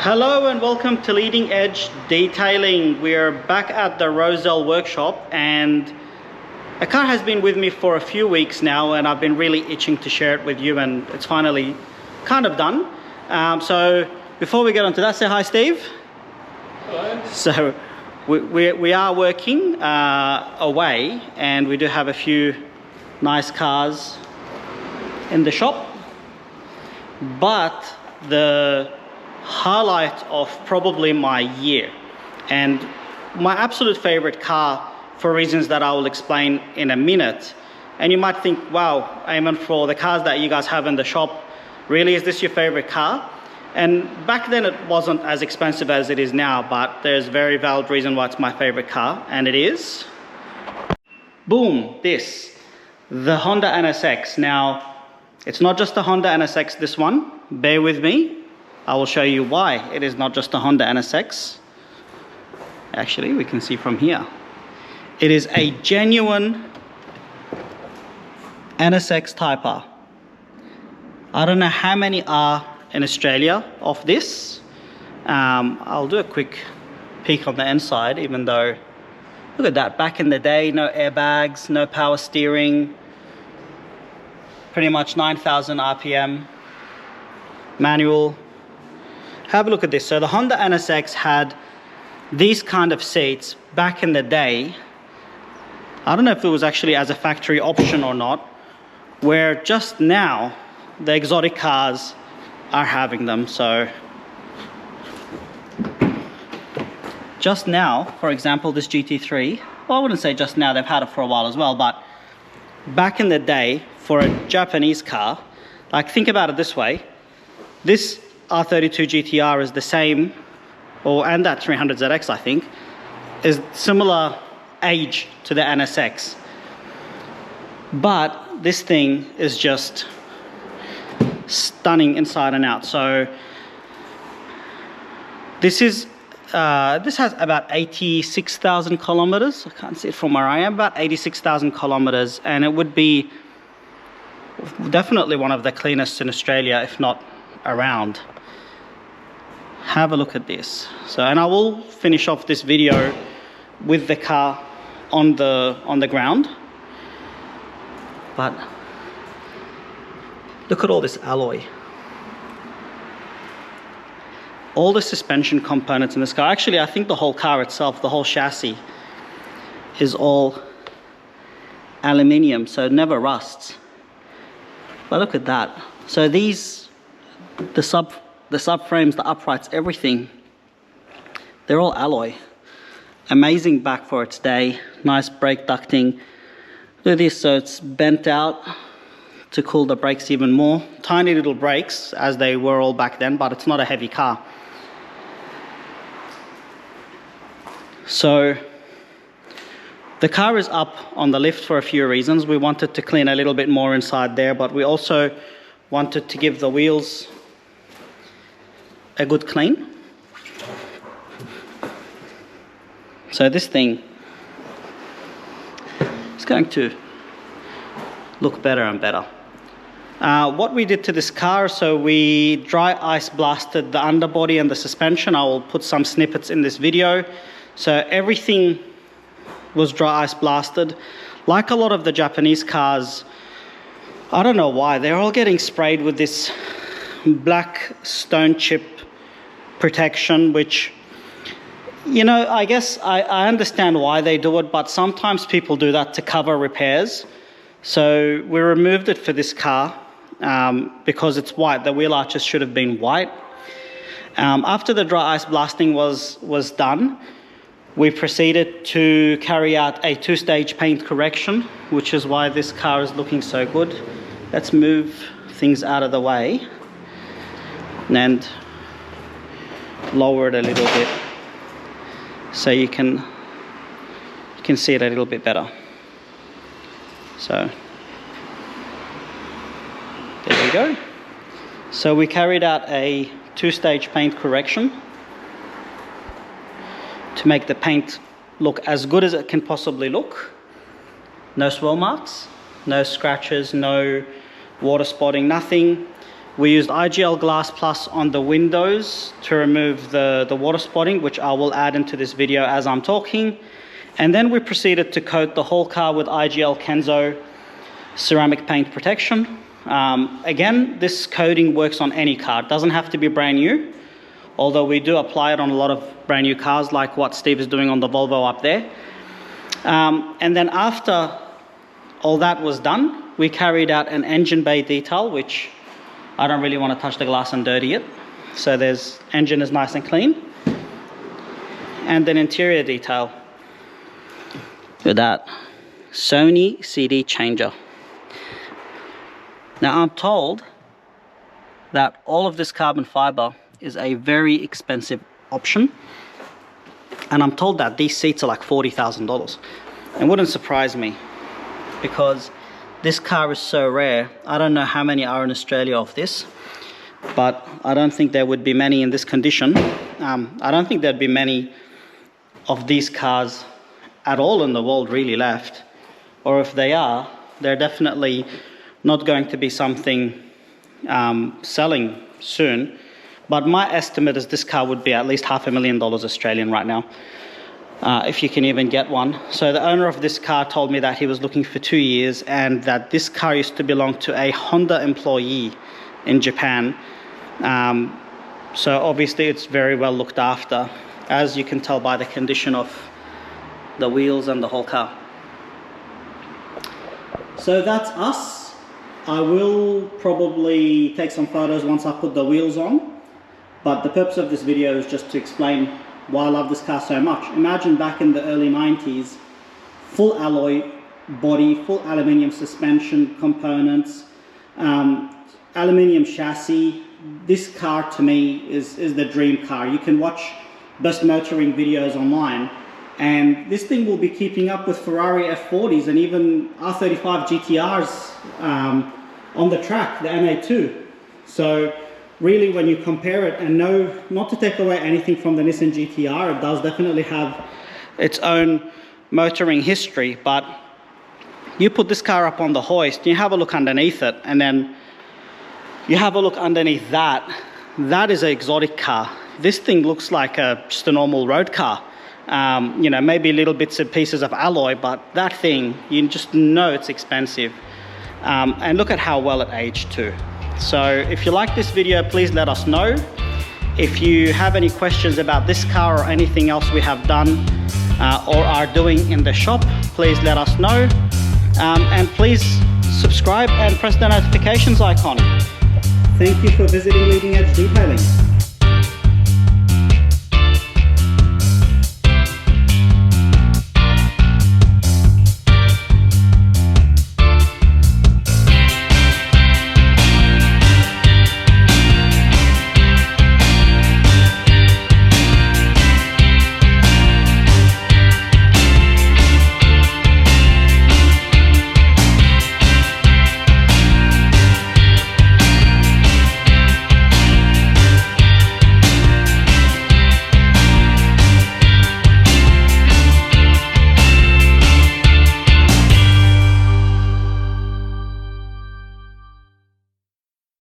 Hello and welcome to Leading Edge Detailing. We're back at the Roselle workshop and a car has been with me for a few weeks now and I've been really itching to share it with you, and it's finally kind of done. So before we get on to that, say hi Steve. Hello. So we are working away and we do have a few nice cars in the shop, but the highlight of probably my year and my absolute favorite car, for reasons that I will explain in a minute. And you might think, wow, Eamon, for the cars that you guys have in the shop, really, is this your favorite car? And back then it wasn't as expensive as it is now, but there's a very valid reason why it's my favorite car, and it is, boom, the Honda NSX. Now, it's not just the Honda NSX, this one, bear with me. I will show you why it is not just a Honda NSX. Actually, we can see from here. It is a genuine NSX Type R. I don't know how many are in Australia of this. I'll do a quick peek on the inside, even though, look at that, back in the day, no airbags, no power steering, pretty much 9,000 RPM, manual. Have a look at this. So the Honda NSX had these kind of seats back in the day. I don't know if it was actually as a factory option or not, where just now the exotic cars are having them. So just now, for example, this GT3, well, I wouldn't say just now, they've had it for a while as well, but back in the day, for a Japanese car, like, think about it this way, this R32 GTR is the same, and that 300ZX, I think, is similar age to the NSX. But this thing is just stunning inside and out. So this has about 86,000 kilometers. I can't see it from where I am, about 86,000 kilometers, and it would be definitely one of the cleanest in Australia, if not around. Have a look at this. So, and I will finish off this video with the car on the ground, but look at all this alloy, all the suspension components in this car. Actually, I think the whole car itself, the whole chassis, is all aluminium, so it never rusts. But look at that. So these, the subframes, the uprights, everything, they're all alloy. Amazing back for its day. Nice brake ducting. Look at this, so it's bent out to cool the brakes even more. Tiny little brakes, as they were all back then, but it's not a heavy car. So the car is up on the lift for a few reasons. We wanted to clean a little bit more inside there, but we also wanted to give the wheels a good clean. So this thing is going to look better and better. What we did to this car, so we dry ice blasted the underbody and the suspension. I will put some snippets in this video. So everything was dry ice blasted. Like a lot of the Japanese cars, I don't know why, they're all getting sprayed with this black stone chip protection, which, you know, I guess I understand why they do it, but sometimes people do that to cover repairs. So we removed it for this car because it's white. The wheel arches should have been white. After the dry ice blasting was done, we proceeded to carry out a two-stage paint correction, which is why this car is looking so good. Let's move things out of the way and lower it a little bit so you can see it a little bit better. So there we go. So we carried out a two-stage paint correction to make the paint look as good as it can possibly look. No swirl marks, no scratches, no water spotting, nothing. We used IGL Glass Plus on the windows to remove the water spotting, which I will add into this video as I'm talking. And then we proceeded to coat the whole car with IGL Kenzo ceramic paint protection. Again, this coating works on any car. It doesn't have to be brand new, although we do apply it on a lot of brand new cars, like what Steve is doing on the Volvo up there. And then after all that was done, we carried out an engine bay detail, which I don't really want to touch the glass and dirty it. So there's engine is nice and clean. And then interior detail with that Sony CD changer. Now I'm told that all of this carbon fiber is a very expensive option. And I'm told that these seats are like $40,000. It wouldn't surprise me, because this car is so rare. I don't know how many are in Australia of this, but I don't think there would be many in this condition. I don't think there'd be many of these cars at all in the world really left. Or if they are, they're definitely not going to be something selling soon. But my estimate is this car would be at least $500,000 Australian right now, if you can even get one. So the owner of this car told me that he was looking for 2 years, and that this car used to belong to a Honda employee in Japan. So obviously it's very well looked after, as you can tell by the condition of the wheels and the whole car. So that's us. I will probably take some photos once I put the wheels on. But the purpose of this video is just to explain why I love this car so much. Imagine back in the early 90s, full alloy body, full aluminium suspension components, aluminium chassis. This car to me is the dream car. You can watch best motoring videos online, and this thing will be keeping up with Ferrari F40s and even R35 GTRs on the track, the NA2. So really, when you compare it, and no, not to take away anything from the Nissan GTR, it does definitely have its own motoring history, but you put this car up on the hoist, you have a look underneath it, and then you have a look underneath that. That is an exotic car. This thing looks like just a normal road car. You know, maybe little bits and pieces of alloy, but that thing, you just know it's expensive. And look at how well it aged too. So if you like this video, please let us know. If you have any questions about this car or anything else we have done or are doing in the shop, please let us know. And please subscribe and press the notifications icon. Thank you for visiting Leading Edge Detailing.